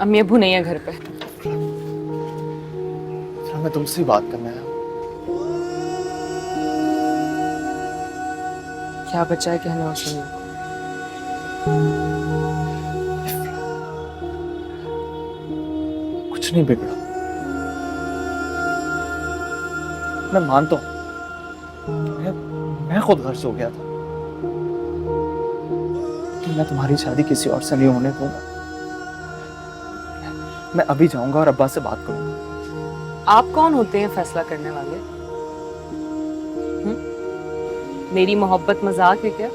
अम्मी अब्बू नहीं है घर पे। इफ्रा, मैं तुमसे ही बात करने आया हूँ। क्या बचा है कहने और सुनने को? कुछ नहीं बिगड़ा। मैं मानता हूँ मैं खुद घर से हो गया था, कि मैं तुम्हारी शादी किसी और से नहीं होने दूंगा। मैं अभी जाऊंगा और अब्बा से बात करूंगा। आप कौन होते हैं फैसला करने वाले? मेरी मोहब्बत मजाक है क्या?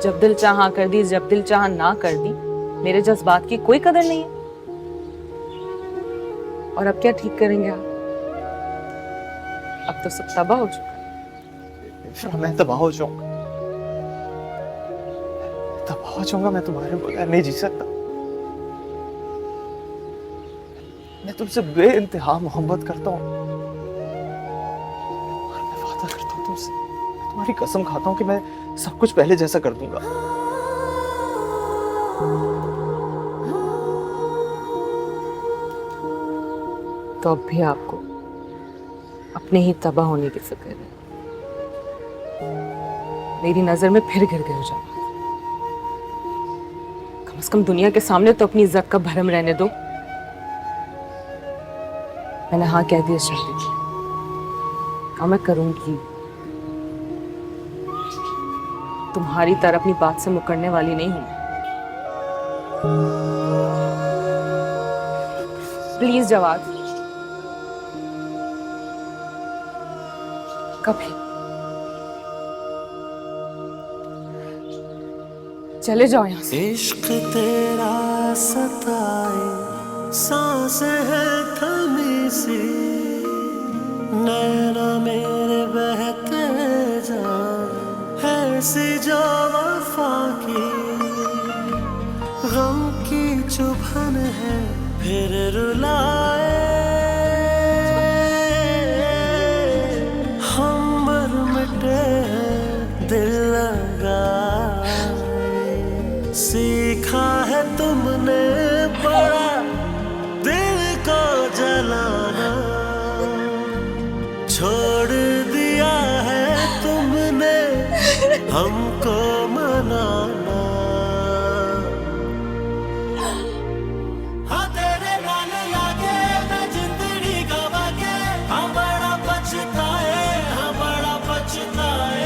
जब दिल चाहा कर दी, जब दिल चाहा ना कर दी। मेरे जज्बात की कोई कदर नहीं है। और अब क्या ठीक करेंगे आप? अब तो सब तबाह हो चुका है। इफ्रा, मैं तबाह हो जाऊंगा। मैं तुम्हारे बगैर नहीं जी सकता। मैं तुमसे बेइंतहा मोहब्बत करता हूँ और मैं वादा करता हूँ तुमसे, मैं तुम्हारी कसम खाता हूँ कि मैं सब कुछ पहले जैसा कर दूंगा। तो अब भी आपको अपने ही तबाह होने की फिक्र है। मेरी नजर में फिर गिर गए हो जब। कम से कम दुनिया के सामने तो अपनी इज्जत का भरम रहने दो। मैंने हाँ कह दी इस शादी की और मैं करूंगी। तुम्हारी तरह अपनी बात से मुकरने वाली नहीं हूं। प्लीज जवाब। कभी चले जाओ यहाँ से। इश्क तेरा सताए, सांस है थमी सी, नैना मेरे बहते जाए, ऐसी जो वफा की, गम की चुभन है फिर रुलाए, हम मर मिटे हैं दिल लगाए। सीखा है तुमने बड़ा दिल को जलाना, छोड़ दिया है तुमने हमको मनाना। हाँ तेरे नाल लागे मैं जिंदड़ी गवा के, हाँ बड़ा पछताए, हाँ बड़ा पछताए।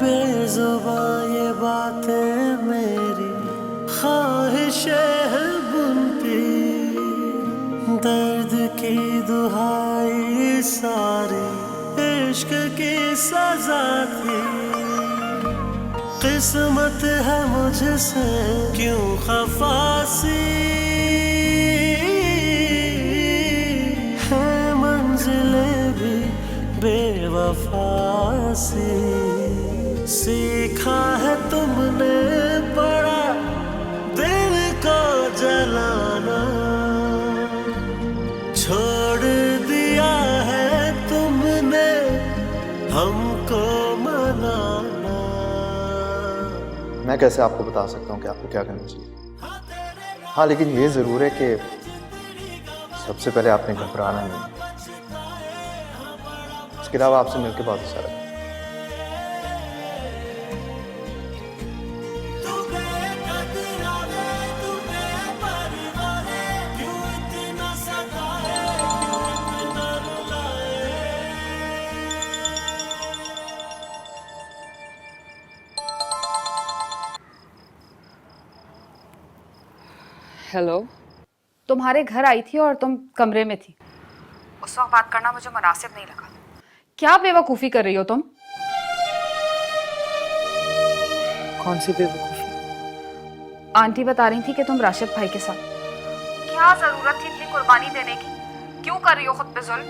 बेज़ुबां ये बातें मेरी ख्वाहिशें हैं बुनती, दर्द की दुहाई सारी इश्क की सजा थी। किस्मत है मुझसे क्यों खफासी, है मंजिलें भी बेवफासी। सीखा है तुमने बड़ा दिल को जलाना, छोड़ दिया है तुमने हमको मनाना। मैं कैसे आपको बता सकता हूँ कि आपको क्या करना चाहिए। हाँ, लेकिन ये जरूर है कि सबसे पहले आपने घबराना नहीं। इसके अलावा आपसे मिलकर बहुत अच्छा लगा। हेलो। तुम्हारे घर आई थी और तुम कमरे में थी। उस वक्त बात करना मुझे मुनासिब नहीं लगा। क्या बेवकूफी कर रही हो तुम? कौन सी बेवकूफी? आंटी बता रही थी कि तुम राशिद भाई के साथ। क्या जरूरत थी इतनी कुर्बानी देने की? क्यों कर रही हो खुद पे जुल्म?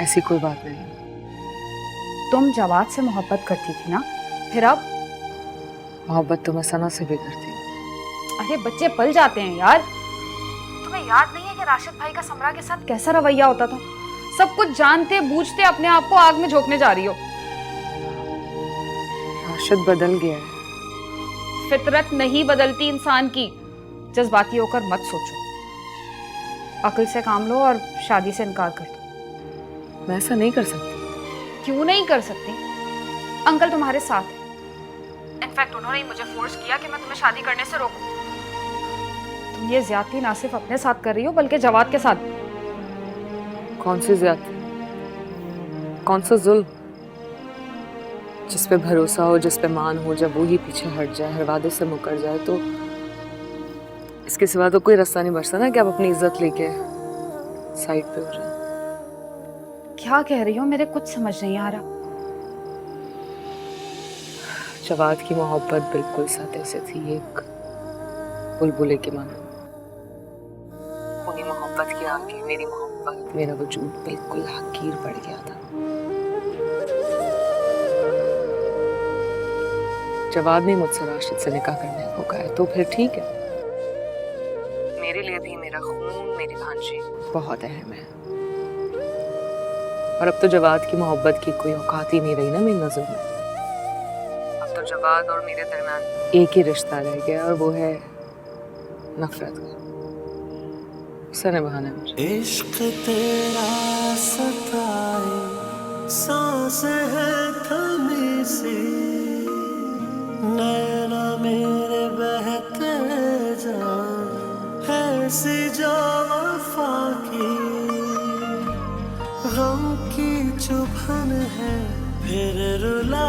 ऐसी कोई बात नहीं। तुम जवाद से मोहब्बत करती थी ना, फिर अब मोहब्बत तो मैं सना से भी करती हूँ। अरे बच्चे पल जाते हैं यार। तुम्हें याद नहीं है कि राशिद भाई का समरा के साथ कैसा रवैया होता था? सब कुछ जानते बूझते अपने आप को आग में झोंकने जा रही हो। राशिद बदल गया है। फितरत नहीं बदलती इंसान की। जज्बाती होकर मत सोचो, अक्ल से काम लो और शादी से इनकार कर दो। मैं ऐसा नहीं कर सकती। क्यों नहीं कर सकती? अंकल तुम्हारे साथ है। इनफैक्ट उन्होंने ही मुझे फोर्स किया कि मैं तुम्हें शादी करने से रोकूं। तुम ये ज्यादती ना सिर्फ अपने साथ कर रही हो बल्कि जवाद के साथ। कौन सी ज्यादती, कौन सा जुल्म? जिस पे भरोसा हो, जिस पे मान हो, जब वो ही पीछे हट जाए, हर वादे से मुकर जाए, तो इसके सिवा तो कोई रास्ता नहीं बचता ना कि आप अपनी इज्जत लेके साइड पे हो जाए। क्या कह रही हो? मेरे कुछ समझ नहीं आ रहा। जवाद की मोहब्बत बिल्कुल सादे से थी, एक बुलबुले की मानो। उन्हीं मोहब्बत के आगे मेरी मोहब्बत, मेरा वजूद बिल्कुल हकीर पड़ गया था। जवाद ने मुझसे राशिद से निकाह करने को कहा है, तो फिर ठीक है। मेरे लिए भी मेरा खून, मेरी भांजी बहुत अहम है। और अब तो जवाद की मोहब्बत की कोई औकात ही नहीं रही ना मेरी नजर में। अब तो जवाद और मेरे दरमियान एक ही रिश्ता रह गया, और वो है नफरत का। उसे निभाना है मुझे। इश्क तेरा सताए, सांस है थमी सी, नैना मेरे बहते जान, ऐसी जो वफा की, गम की चुभन है फिर रुला